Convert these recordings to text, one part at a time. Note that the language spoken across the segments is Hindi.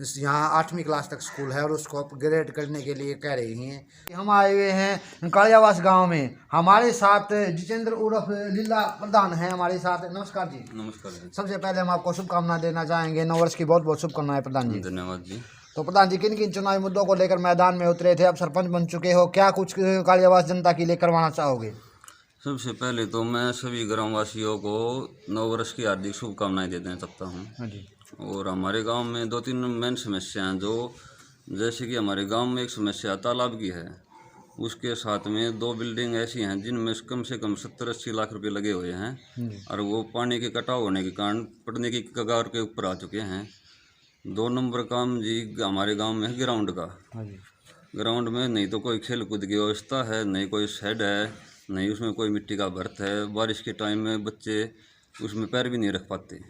यहाँ 8वीं क्लास तक स्कूल है और उसको अपग्रेड करने के लिए कह रही हैं। हम आए हुए हैं कालियावास गांव में। हमारे साथ जितेंद्र उर्फ लीला प्रधान है हमारे साथ। नमस्कार जी। नमस्कार जी। सबसे पहले हम आपको शुभकामनाएं देना चाहेंगे, नव वर्ष की बहुत बहुत शुभकामनाएं प्रधान जी। धन्यवाद जी। तो प्रधान जी, किन किन चुनावी मुद्दों को लेकर मैदान में उतरे थे? अब सरपंच बन चुके हो, क्या कुछ कालियावास जनता के लिए करवाना चाहोगे? सबसे पहले तो मैं सभी ग्रामवासियों को नव वर्ष की हार्दिक शुभकामनाएं देना चाहता हूँ। हाँ जी। और हमारे गांव में 2-3 मेन समस्या हैं, जो जैसे कि हमारे गांव में एक समस्या तालाब की है, उसके साथ में 2 बिल्डिंग ऐसी हैं जिनमें कम से कम 70-80 लाख रुपए लगे हुए हैं और वो पानी के कटाव होने के कारण पड़ने की कगार के ऊपर आ चुके हैं। 2 नंबर काम जी हमारे गांव में है ग्राउंड का। हाँ जी। ग्राउंड में नहीं तो कोई खेल कूद की व्यवस्था है, नहीं कोई शेड है, नहीं उसमें कोई मिट्टी का बर्थ है। बारिश के टाइम में बच्चे उसमें पैर भी नहीं रख पाते।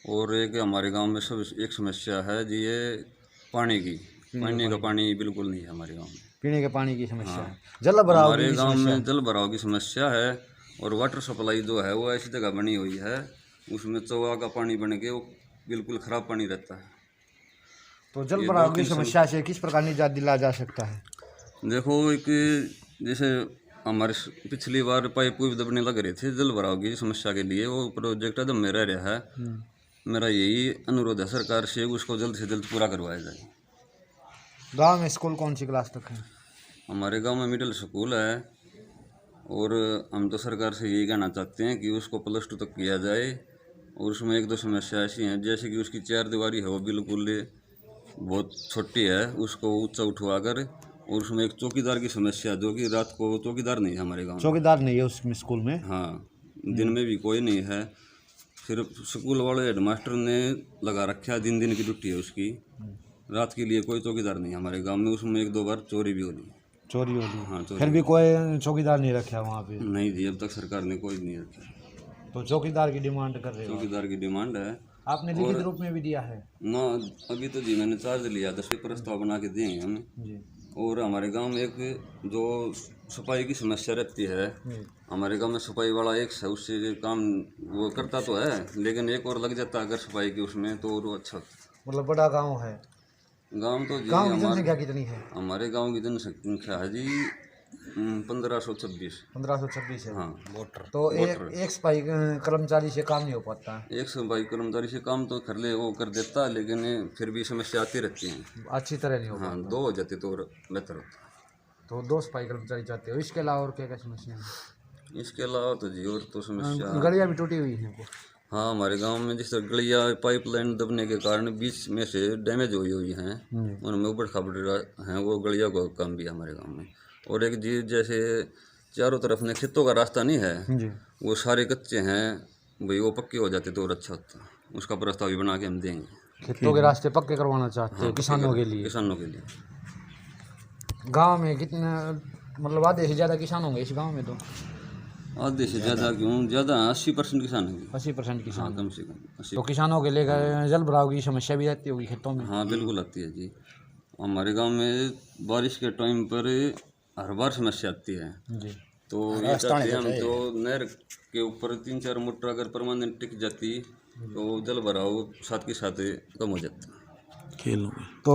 और एक हमारे गांव में सब एक समस्या है जी, ये पानी की। पीने का पानी बिल्कुल नहीं है हमारे गांव में। पीने के पानी की समस्या हाँ। है, जल भराव हमारे की गांव समस्या में जल भराव की समस्या है और वाटर सप्लाई जो है वो ऐसी जगह बनी हुई है, उसमें चौवा का पानी बन के वो बिल्कुल ख़राब पानी रहता है। तो जल भराव की समस्या से किस प्रकार निजात दिलाया जा सकता है? देखो, एक जैसे हमारे पिछली बार पाइप भी दबने लग रहे थे जल भराव की समस्या के लिए, वो प्रोजेक्ट एकदम मेरा रहा है। मेरा यही अनुरोध है सरकार से, उसको जल्द से जल्द पूरा करवाया जाए। गांव में स्कूल कौन सी क्लास तक है? हमारे गांव में मिडिल स्कूल है और हम तो सरकार से यही कहना चाहते हैं कि उसको +2 तक किया जाए। और उसमें 1-2 समस्या ऐसी हैं, जैसे कि उसकी 4 दीवारी है वो बिल्कुल बहुत छोटी है, उसको ऊंचा उठवा कर। और उसमें एक चौकीदार की समस्या, जो कि रात को चौकीदार नहीं है हमारे गांव में। चौकीदार नहीं है उसमें स्कूल में? हाँ, दिन में भी कोई नहीं है। सिर्फ स्कूल वाले हेडमास्टर ने लगा रखा है, दिन की ड्यूटी है उसकी। रात के लिए कोई चौकीदार नहीं है हमारे गांव में। उसमें 1-2 बार चोरी भी होनी। चोरी होगी? हाँ, चोरी। फिर भी कोई चौकीदार नहीं रखा वहाँ पे? नहीं जी, अब तक सरकार ने कोई नहीं रखा। तो चौकीदार की डिमांड कर रहे हो? चौकीदार की डिमांड है। आपने लिखित रूप में भी दिया है? ना, अभी तो जी मैंने चार्ज लिया, 10 प्रस्ताव बना के दिए हैं हमें जी। और हमारे गांव में एक जो सफाई की समस्या रहती है, हमारे गांव में सफाई वाला एक है, उससे काम वो करता तो है, लेकिन एक और लग जाता है अगर सफाई की उसमें, तो और अच्छा। मतलब बड़ा गांव है? गांव तो जी गांव की जनसंख्या कितनी है? हमारे गांव की जनसंख्या है जी 1526। 1526 है। हाँ। वोटर तो एक सफाई कर्मचारी से काम नहीं हो पाता? एक सफाई कर्मचारी से काम तो कर ले, वो कर देता, लेकिन फिर भी समस्या आती रहती हैं। अच्छी तरह नहीं हो हाँ, पाता। 2 हो जाते तो और बेहतर होता। तो 2 सफाई कर्मचारी चाहते हो, इसके अलावा और क्या क्या समस्या है? इसके अलावा तो जी और तो समस्या। गलियाँ भी टूटी हुई हैं? हाँ, हमारे गांव में जिस तरह गलिया पाइपलाइन दबने के कारण बीच में से डैमेज हुई हैं, उनमें उबड़ खाबड़ हैं, वो गलिया का काम भी है हमारे गांव में। और एक जी जैसे चारों तरफ ने खेतों का रास्ता नहीं है जी। वो सारे कच्चे हैं भाई, वो पक्के हो जाते तो और अच्छा होता। उसका प्रस्ताव भी बना के हम देंगे। खेतों के रास्ते पक्के करवाना चाहते हैं किसानों के लिए? किसानों के लिए। गांव में कितने, मतलब आधे से ज़्यादा किसान होंगे इस गांव में? तो आधे से ज़्यादा क्यों, ज़्यादा 80% किसान हैं। 80% किसान? हाँ, कम से कम 80। तो किसानों के लिए जल भराव की समस्या भी रहती होगी खेतों में? हाँ, बिल्कुल आती है जी। हमारे गांव में बारिश के टाइम पर हर बार समस्या आती है जी। तो ये चाहते हैं हम, तो नहर के ऊपर 3-4 मोटर अगर परमानेंट टिक जाती तो जल भराव साथ के साथ कम हो जाता। खेलों तो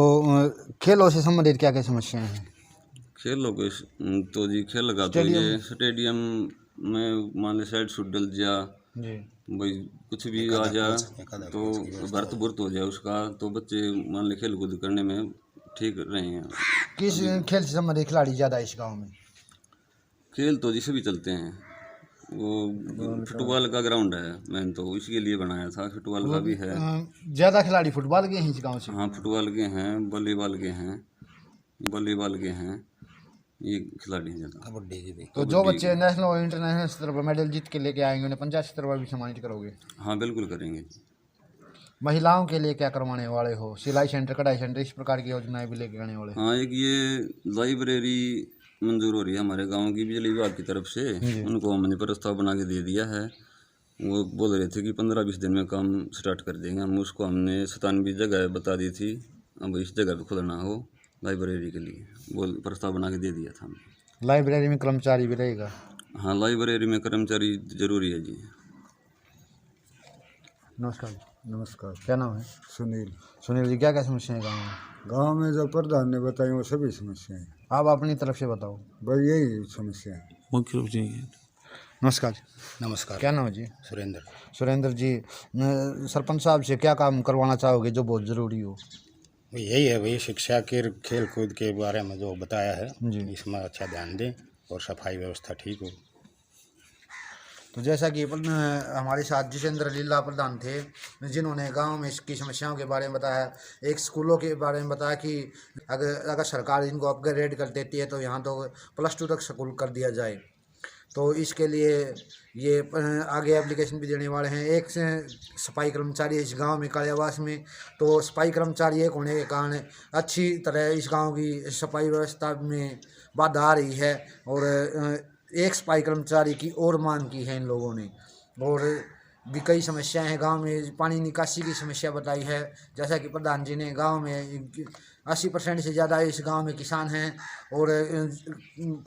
खेलों से संबंधित क्या क्या समस्याएं हैं? खेलों के तो जी खेल का तो ये स्टेडियम में मान ली साइड शूट डल जा भाई, कुछ भी आ जा तो भरत भुरत हो जाए उसका, तो बच्चे मान ली खेल कूद करने में ठीक रहे हैं। किस खेल से संबंधित खिलाड़ी ज़्यादा इस गांव में? खेल तो जिसे भी चलते हैं। वो फुटबॉल का ग्राउंड है, मैंने तो इसके लिए बनाया था, फुटबॉल का भी है। ज़्यादा खिलाड़ी फुटबॉल के हैं इस गांव से? हाँ, फुटबॉल के हैं, वॉलीबॉल के हैं, ये खिलाड़ी हैं ज़्यादा। कबड्डी के भी? तो जो बच्चे नेशनल और इंटरनेशनल स्तर पर मेडल जीत के लेके आएंगे उन्हें पंचायत स्तर पर भी सम्मानित करोगे? हाँ, बिल्कुल करेंगे। महिलाओं के लिए क्या करवाने वाले हो? सिलाई सेंटर, कढ़ाई सेंटर, इस प्रकार की योजनाएं भी लेके आने वाले? हाँ, एक ये लाइब्रेरी मंजूर हो रही है हमारे गांव की बिजली विभाग की तरफ से, उनको हमने प्रस्ताव बना के दे दिया है। वो बोल रहे थे कि 15-20 दिन में काम स्टार्ट कर देंगे हम। उसको हमने 97 जगह बता दी थी, अब इस जगह पर खुलना हो लाइब्रेरी के लिए, वो प्रस्ताव बना के दे दिया था हमने। लाइब्रेरी में कर्मचारी भी रहेगा? हाँ, लाइब्रेरी में कर्मचारी जरूरी है जी। नमस्कार। नमस्कार। क्या नाम है? सुनील। सुनील जी, क्या क्या समस्या है गाँव में? गांव में जो प्रधान ने बताई वो सभी समस्याएं, आप अपनी तरफ से बताओ। बस यही समस्या है। मुख्य रूप से नमस्कार। नमस्कार। क्या नाम है जी? सुरेंद्र। सुरेंद्र जी, सरपंच साहब से क्या काम करवाना चाहोगे जो बहुत ज़रूरी हो? यही है भाई, शिक्षा के खेल कूद के बारे में जो बताया है जी। इसमें अच्छा ध्यान दें और सफाई व्यवस्था ठीक हो। तो जैसा कि हमारे साथ जितेंद्र लीला प्रधान थे, जिन्होंने गांव में इसकी समस्याओं के बारे में बताया, एक स्कूलों के बारे में बताया कि अगर सरकार इनको अपग्रेड कर देती है तो यहाँ तो +2 तक स्कूल कर दिया जाए। तो इसके लिए ये आगे एप्लीकेशन भी देने वाले हैं। एक सफाई कर्मचारी है इस गांव में कालियावास में, तो सफाई कर्मचारी एक होने के कारण अच्छी तरह इस गांव की सफाई व्यवस्था में बाधा आ रही है और एक सफाई कर्मचारी की और मांग की है इन लोगों ने। और भी कई समस्याएं हैं गांव में। पानी निकासी की समस्या बताई है, जैसा कि प्रधान जी ने गांव में 80% से ज़्यादा इस गांव में किसान हैं और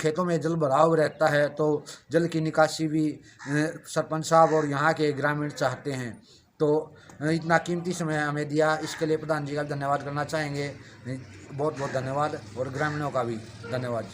खेतों में जल भराव रहता है, तो जल की निकासी भी सरपंच साहब और यहाँ के ग्रामीण चाहते हैं। तो इतना कीमती समय हमें दिया, इसके लिए प्रधान जी का धन्यवाद करना चाहेंगे। बहुत बहुत धन्यवाद और ग्रामीणों का भी धन्यवाद।